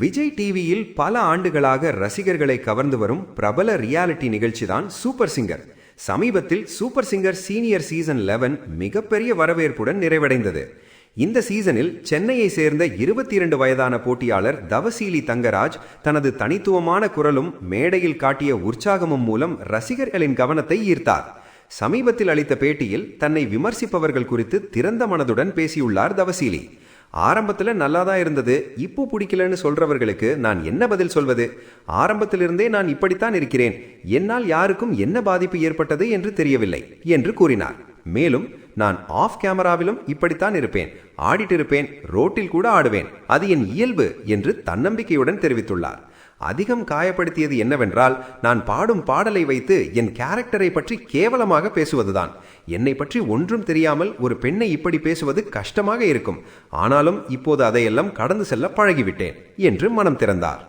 விஜய் டிவியில் பல ஆண்டுகளாக ரசிகர்களை கவர்ந்து வரும் பிரபல ரியாலிட்டி நிகழ்ச்சிதான் சூப்பர் சிங்கர். சமீபத்தில் சூப்பர் சிங்கர் சீனியர் சீசன் 11 மிகப்பெரிய வரவேற்புடன் நிறைவடைந்தது. இந்த சீசனில் சென்னையை சேர்ந்த 22 வயதான போட்டியாளர் தவசீலி தங்கராஜ் தனது தனித்துவமான குரலும் மேடையில் காட்டிய உற்சாகமும் மூலம் ரசிகர்களின் கவனத்தை ஈர்த்தார். சமீபத்தில் அளித்த பேட்டியில் தன்னை விமர்சிப்பவர்கள் குறித்து திறந்த மனதுடன் பேசியுள்ளார் தவசீலி. ஆரம்பத்தில் நல்லா தான் இருந்தது, இப்போ பிடிக்கலன்னு சொல்றவர்களுக்கு நான் என்ன பதில் சொல்வது? ஆரம்பத்திலிருந்தே நான் இப்படித்தான் இருக்கிறேன், என்னால் யாருக்கும் என்ன பாதிப்பு ஏற்பட்டது என்று தெரியவில்லை என்று கூறினார். மேலும் நான் ஆஃப் கேமராவிலும் இப்படித்தான் இருப்பேன், ஆடிட்டு இருப்பேன், ரோட்டில் கூட ஆடுவேன், அது என் இயல்பு என்று தன்னம்பிக்கையுடன் தெரிவித்துள்ளார். அதிகம் காயப்படுத்தியது என்னவென்றால், நான் பாடும் பாடலை வைத்து என் கேரக்டரை பற்றி கேவலமாக பேசுவதுதான். என்னை பற்றி ஒன்றும் தெரியாமல் ஒரு பெண்ணை இப்படி பேசுவது கஷ்டமாக இருக்கும். ஆனாலும் இப்போது அதையெல்லாம் கடந்து செல்ல பழகிவிட்டேன் என்று மனம் திறந்தார்.